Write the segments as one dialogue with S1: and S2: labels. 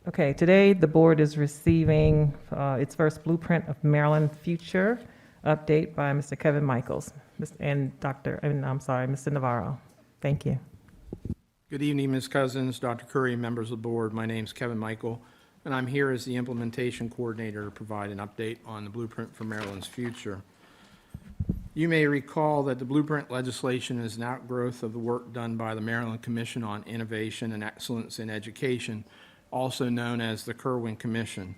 S1: Okay, today the board is receiving its first Blueprint of Maryland Future update by Mr. Kevin Michaels and Mr. Navarro. Thank you.
S2: Good evening, Ms. Cousins, Dr. Curry, members of the board. My name is Kevin Michael, and I'm here as the implementation coordinator to provide an update on the Blueprint for Maryland's Future. You may recall that the Blueprint legislation is an outgrowth of the work done by the Maryland Commission on Innovation and Excellence in Education, also known as the Kirwan Commission.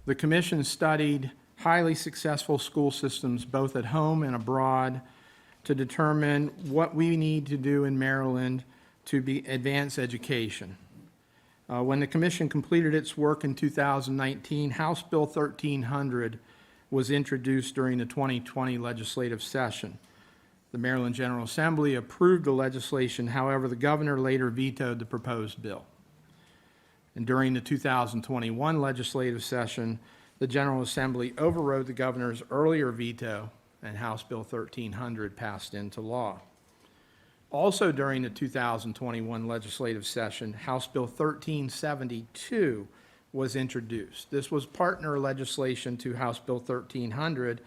S2: The commission studied highly successful school systems both at home and abroad to determine what we need to do in Maryland to advance education. When the commission completed its work in 2019, House Bill 1300 was introduced during the 2020 legislative session. The Maryland General Assembly approved the legislation. However, the governor later vetoed the proposed bill. And during the 2021 legislative session, the General Assembly overrode the governor's earlier veto, and House Bill 1300 passed into law. Also during the 2021 legislative session, House Bill 1372 was introduced. This was partner legislation to House Bill 1300,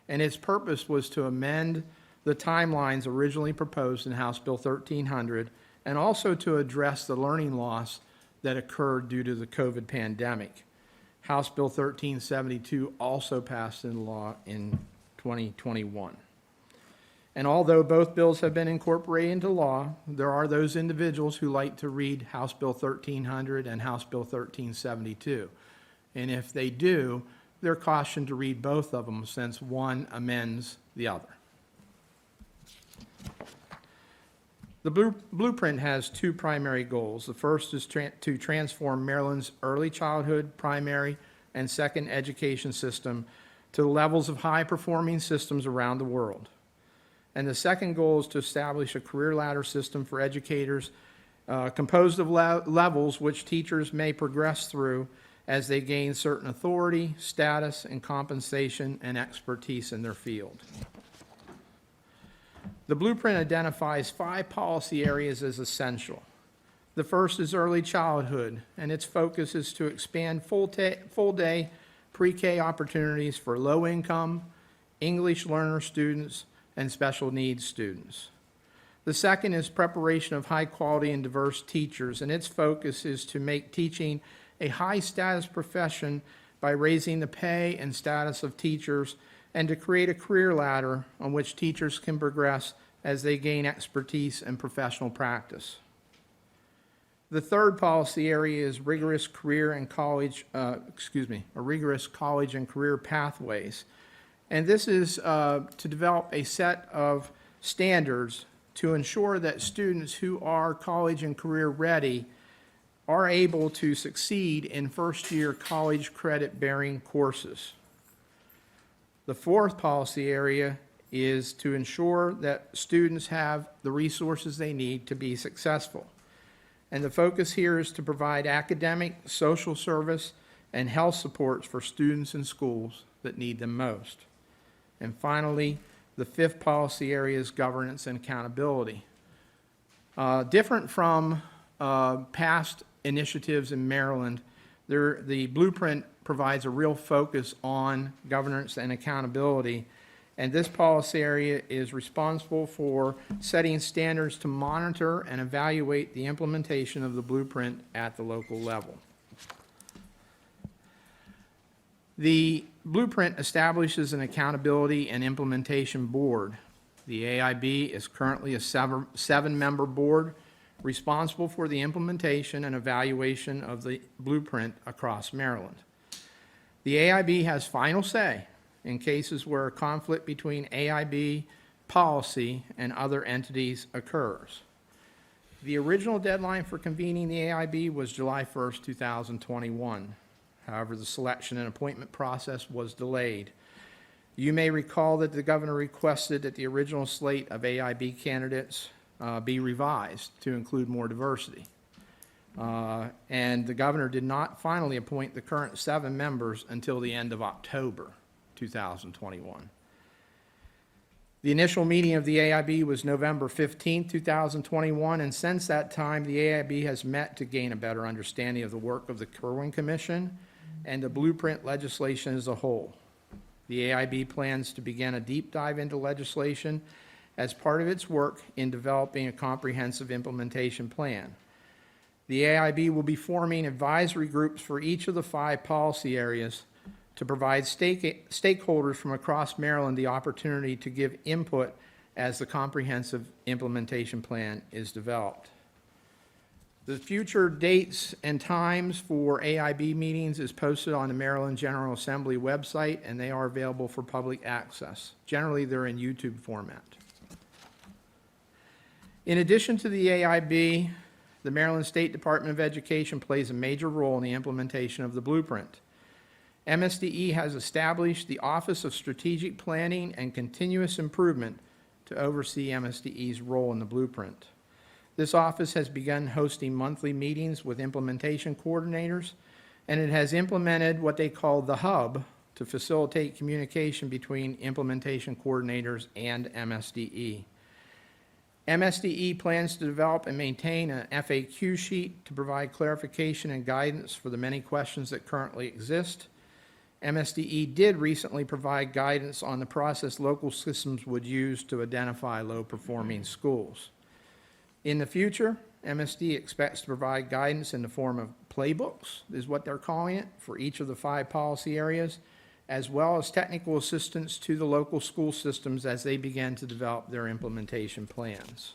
S2: and its purpose was to amend the timelines originally proposed in House Bill 1300 and also to address the learning loss that occurred due to the COVID pandemic. House Bill 1372 also passed into law in 2021. And although both bills have been incorporated into law, there are those individuals who like to read House Bill 1300 and House Bill 1372. And if they do, they're cautioned to read both of them since one amends the other. The Blueprint has two primary goals. The first is to transform Maryland's early childhood, primary, and second education system to the levels of high-performing systems around the world. And the second goal is to establish a career ladder system for educators composed of levels which teachers may progress through as they gain certain authority, status, and compensation and expertise in their field. The Blueprint identifies 5 policy areas as essential. The first is early childhood, and its focus is to expand full-day pre-K opportunities for low-income, English learner students, and special needs students. The second is preparation of high-quality and diverse teachers, and its focus is to make teaching a high-status profession by raising the pay and status of teachers and to create a career ladder on which teachers can progress as they gain expertise and professional practice. The third policy area is rigorous college and career pathways. And this is to develop a set of standards to ensure that students who are college and career ready are able to succeed in first-year college credit-bearing courses. The fourth policy area is to ensure that students have the resources they need to be successful. And the focus here is to provide academic, social service, and health supports for students in schools that need them most. And finally, the fifth policy area is governance and accountability. Different from past initiatives in Maryland, the Blueprint provides a real focus on governance and accountability, and this policy area is responsible for setting standards to monitor and evaluate the implementation of the Blueprint at the local level. The Blueprint establishes an accountability and implementation board. The AIB is currently a 7-member board responsible for the implementation and evaluation of the Blueprint across Maryland. The AIB has final say in cases where a conflict between AIB policy and other entities occurs. The original deadline for convening the AIB was July 1st, 2021. However, the selection and appointment process was delayed. You may recall that the governor requested that the original slate of AIB candidates be revised to include more diversity. And the governor did not finally appoint the current 7 members until the end of October 2021. The initial meeting of the AIB was November 15, 2021, and since that time, the AIB has met to gain a better understanding of the work of the Kerwin Commission and the blueprint legislation as a whole. The AIB plans to begin a deep dive into legislation as part of its work in developing a comprehensive implementation plan. The AIB will be forming advisory groups for each of the 5 policy areas to provide stakeholders from across Maryland the opportunity to give input as the comprehensive implementation plan is developed. The future dates and times for AIB meetings is posted on the Maryland General Assembly website, and they are available for public access. Generally, they're in YouTube format. In addition to the AIB, the Maryland State Department of Education plays a major role in the implementation of the blueprint. MSDE has established the Office of Strategic Planning and Continuous Improvement to oversee MSDE's role in the blueprint. This office has begun hosting monthly meetings with implementation coordinators, and it has implemented what they call the Hub to facilitate communication between implementation coordinators and MSDE. MSDE plans to develop and maintain an FAQ sheet to provide clarification and guidance for the many questions that currently exist. MSDE did recently provide guidance on the process local systems would use to identify low-performing schools. In the future, MSD expects to provide guidance in the form of playbooks, is what they're calling it, for each of the 5 policy areas, as well as technical assistance to the local school systems as they begin to develop their implementation plans.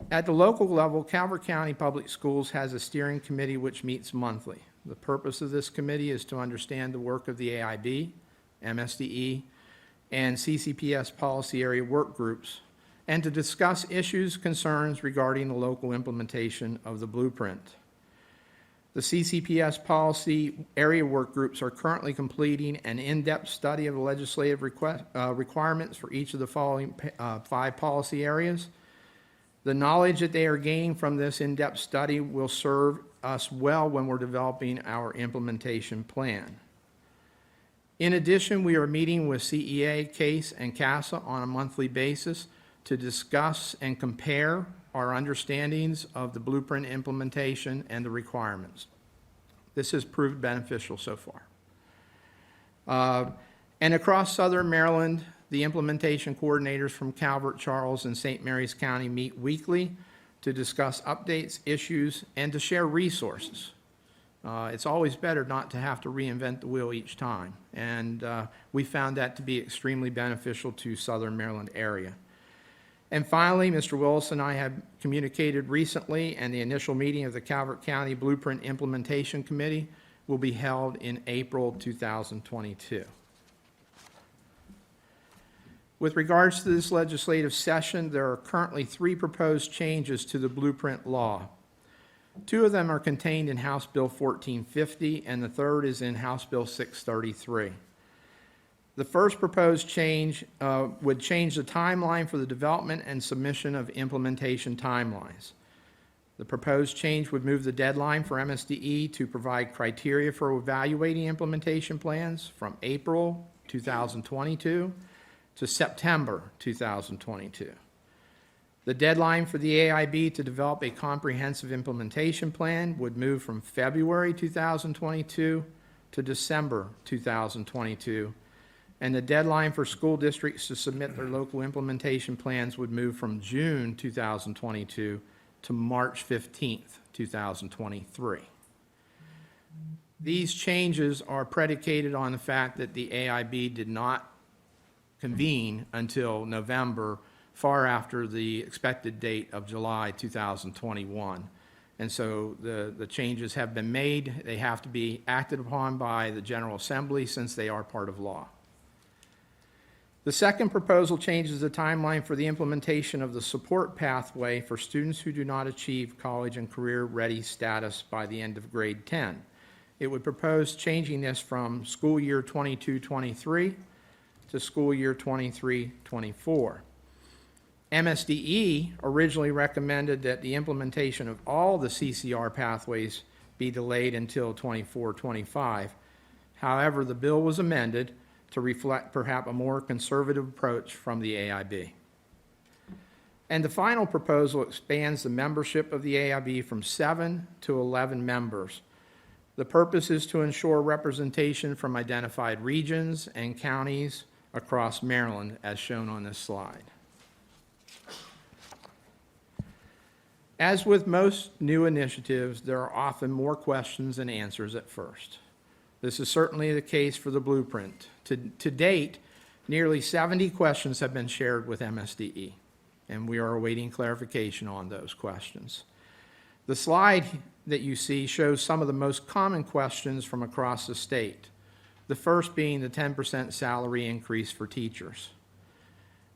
S2: At the local level, Calvert County Public Schools has a steering committee which meets monthly. The purpose of this committee is to understand the work of the AIB, MSDE, and CCPS policy area work groups, and to discuss issues, concerns regarding the local implementation of the blueprint. The CCPS policy area work groups are currently completing an in-depth study of the legislative requirements for each of the following 5 policy areas. The knowledge that they are gaining from this in-depth study will serve us well when we're developing our implementation plan. In addition, we are meeting with CEA, CASE, and CASA on a monthly basis to discuss and compare our understandings of the blueprint implementation and the requirements. This has proved beneficial so far. And across Southern Maryland, the implementation coordinators from Calvert, Charles, and St. Mary's County meet weekly to discuss updates, issues, and to share resources. It's always better not to have to reinvent the wheel each time, and we found that to be extremely beneficial to Southern Maryland area. And finally, Mr. Willis and I have communicated recently, and the initial meeting of the Calvert County Blueprint Implementation Committee will be held in April 2022. With regards to this legislative session, there are currently 3 proposed changes to the blueprint law. 2 of them are contained in House Bill 1450, and the third is in House Bill 633. The first proposed change would change the timeline for the development and submission of implementation timelines. The proposed change would move the deadline for MSDE to provide criteria for evaluating implementation plans from April 2022 to September 2022. The deadline for the AIB to develop a comprehensive implementation plan would move from February 2022 to December 2022, and the deadline for school districts to submit their local implementation plans would move from June 2022 to March 15th, 2023. These changes are predicated on the fact that the AIB did not convene until November, far after the expected date of July 2021. And so the changes have been made. They have to be acted upon by the General Assembly since they are part of law. The second proposal changes the timeline for the implementation of the support pathway for students who do not achieve college and career ready status by the end of grade 10. It would propose changing this from school year 22-23 to school year 23-24. MSDE originally recommended that the implementation of all the CCR pathways be delayed until 24-25. However, the bill was amended to reflect perhaps a more conservative approach from the AIB. And the final proposal expands the membership of the AIB from 7 to 11 members. The purpose is to ensure representation from identified regions and counties across Maryland, as shown on this slide. As with most new initiatives, there are often more questions than answers at first. This is certainly the case for the blueprint. To date, nearly 70 questions have been shared with MSDE, and we are awaiting clarification on those questions. The slide that you see shows some of the most common questions from across the state, the first being the 10% salary increase for teachers.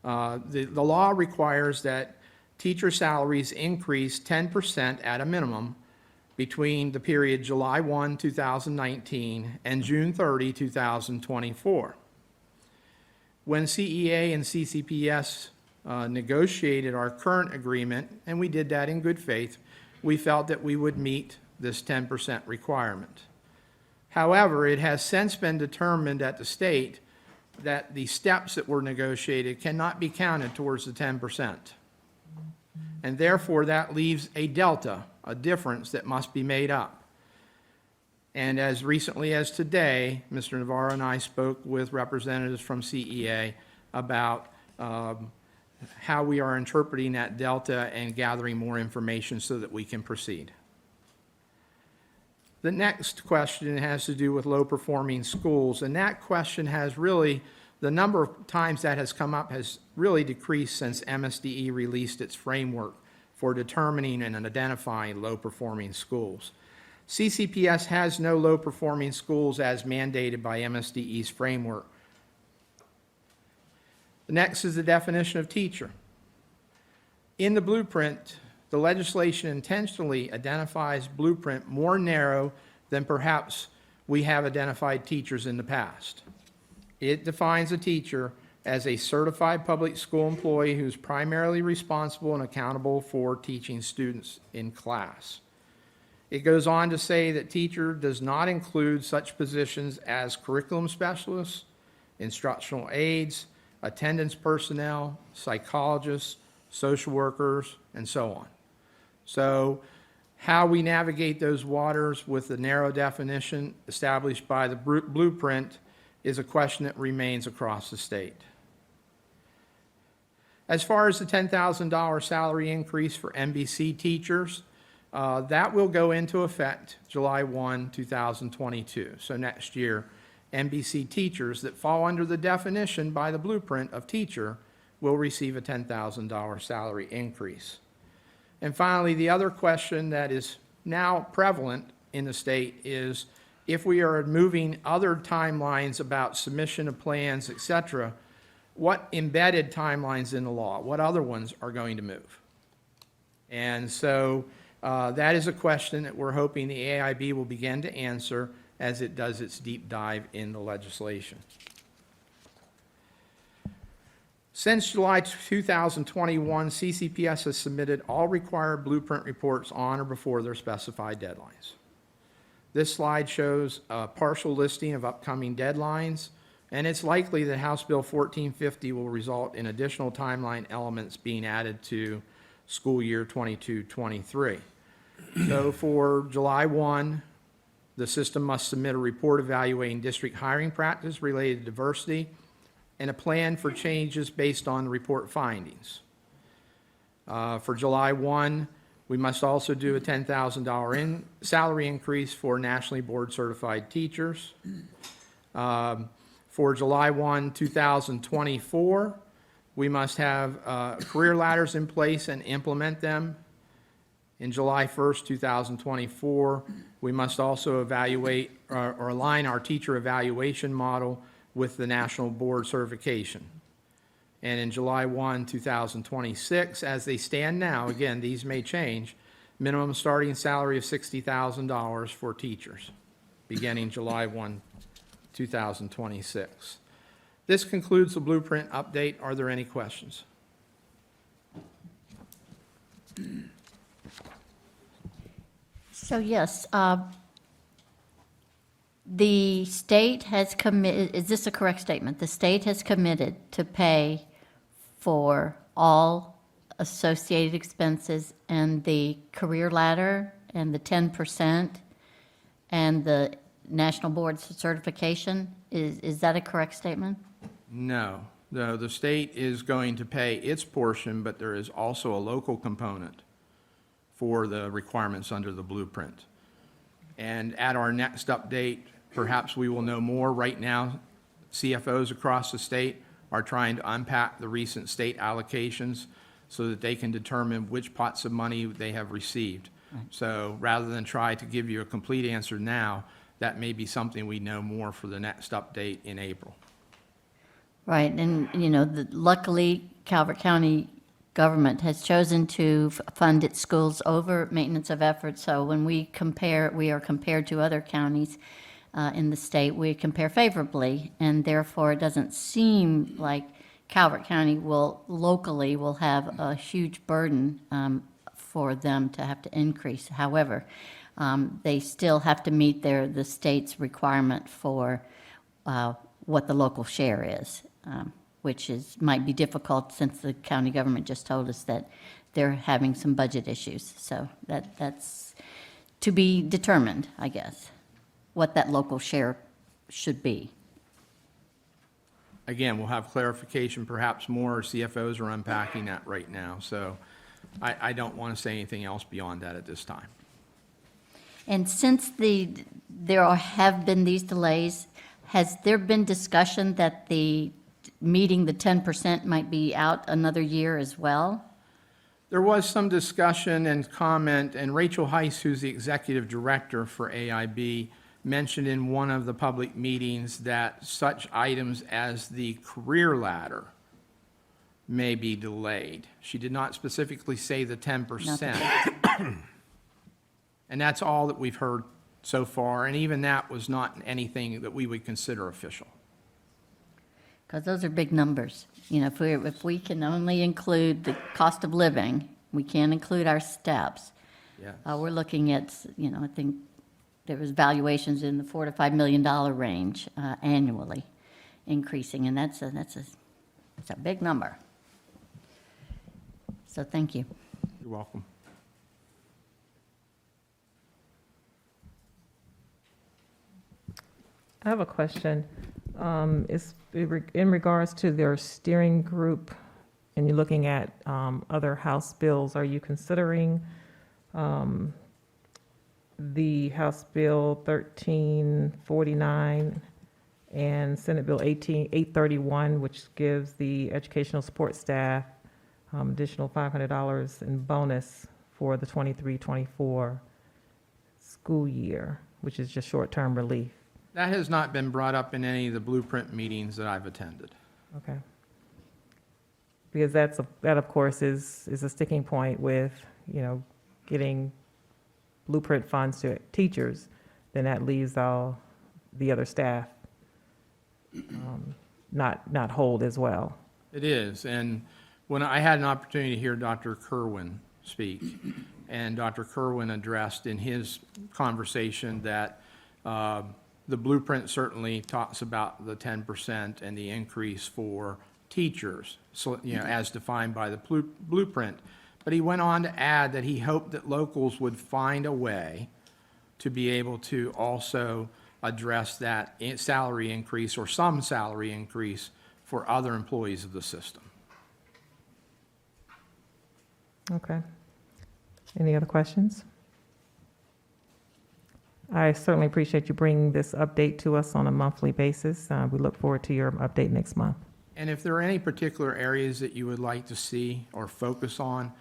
S2: The law requires that teacher salaries increase 10% at a minimum between the period July 1, 2019 and June 30, 2024. When CEA and CCPS negotiated our current agreement, and we did that in good faith, we felt that we would meet this 10% requirement. However, it has since been determined at the state that the steps that were negotiated cannot be counted towards the 10%. And therefore, that leaves a delta, a difference that must be made up. And as recently as today, Mr. Navarro and I spoke with representatives from CEA about how we are interpreting that delta and gathering more information so that we can proceed. The next question has to do with low-performing schools, and that question has really, the number of times that has come up has really decreased since MSDE released its framework for determining and identifying low-performing schools. CCPS has no low-performing schools as mandated by MSDE's framework. The next is the definition of teacher. In the blueprint, the legislation intentionally identifies blueprint more narrow than perhaps we have identified teachers in the past. It defines a teacher as a certified public school employee who's primarily responsible and accountable for teaching students in class. It goes on to say that teacher does not include such positions as curriculum specialists, instructional aides, attendance personnel, psychologists, social workers, and so on. So how we navigate those waters with the narrow definition established by the blueprint is a question that remains across the state. As far as the $10,000 salary increase for MBC teachers, that will go into effect July 1, 2022. So next year, MBC teachers that fall under the definition by the blueprint of teacher will receive a $10,000 salary increase. And finally, the other question that is now prevalent in the state is if we are moving other timelines about submission of plans, et cetera, what embedded timelines in the law, what other ones are going to move? And so that is a question that we're hoping the AIB will begin to answer as it does its deep dive in the legislation. Since July 2021, CCPS has submitted all required blueprint reports on or before their specified deadlines. This slide shows a partial listing of upcoming deadlines, and it's likely that House Bill 1450 will result in additional timeline elements being added to school year 22-23. So for July 1, the system must submit a report evaluating district hiring practice related to diversity and a plan for changes based on the report findings. For July 1, we must also do a $10,000 salary increase for nationally board certified teachers. For July 1, 2024, we must have career ladders in place and implement them. In July 1st, 2024, we must also evaluate or align our teacher evaluation model with the national board certification. And in July 1, 2026, as they stand now, again, these may change, minimum starting salary of $60,000 for teachers, beginning July 1, 2026. This concludes the blueprint update. Are there any questions?
S3: So yes, The state has committed, is this a correct statement? The state has committed to pay for all associated expenses and the career ladder and the 10% and the national board certification. Is that a correct statement?
S2: No, the state is going to pay its portion, but there is also a local component for the requirements under the blueprint. And at our next update, perhaps we will know more. Right now, CFOs across the state are trying to unpack the recent state allocations so that they can determine which pots of money they have received. So rather than try to give you a complete answer now, that may be something we know more for the next update in April.
S3: Right, and, luckily, Calvert County government has chosen to fund its schools over maintenance of effort. So when we are compared to other counties in the state, we compare favorably, and therefore it doesn't seem like Calvert County locally will have a huge burden for them to have to increase. However, they still have to meet the state's requirement for what the local share is, which might be difficult since the county government just told us that they're having some budget issues. So that's to be determined, I guess, what that local share should be.
S2: Again, we'll have clarification, perhaps more CFOs are unpacking that right now. So I don't want to say anything else beyond that at this time.
S3: And since there have been these delays, has there been discussion that meeting the 10% might be out another year as well?
S2: There was some discussion and comment, and Rachel Heiss, who's the executive director for AIB, mentioned in one of the public meetings that such items as the career ladder may be delayed. She did not specifically say the 10%. And that's all that we've heard so far, and even that was not anything that we would consider official.
S3: Because those are big numbers. If we can only include the cost of living, we can't include our steps.
S2: Yes.
S3: We're looking at, I think there was valuations in the $4 to $5 million range annually increasing, and that's a big number. So thank you.
S2: You're welcome.
S1: I have a question. It's in regards to their steering group, and you're looking at other House bills. Are you considering the House Bill 1349 and Senate Bill 831, which gives the educational support staff additional $500 in bonus for the 23-24 school year, which is just short-term relief?
S2: That has not been brought up in any of the blueprint meetings that I've attended.
S1: Okay. Because that of course is a sticking point with, getting blueprint funds to teachers, then that leaves all the other staff not hold as well.
S2: It is, and when I had an opportunity to hear Dr. Kerwin speak, and Dr. Kerwin addressed in his conversation that the blueprint certainly talks about the 10% and the increase for teachers, so, as defined by the blueprint. But he went on to add that he hoped that locals would find a way to be able to also address that salary increase or some salary increase for other employees of the system.
S1: Okay. Any other questions? I certainly appreciate you bringing this update to us on a monthly basis. We look forward to your update next month.
S2: And if there are any particular areas that you would like to see or focus on,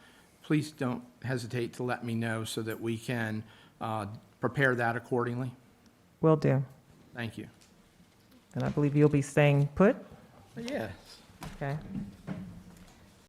S2: please don't hesitate to let me know so that we can prepare that accordingly.
S1: Will do.
S2: Thank you.
S1: And I believe you'll be staying put?
S2: Yes.
S1: Okay.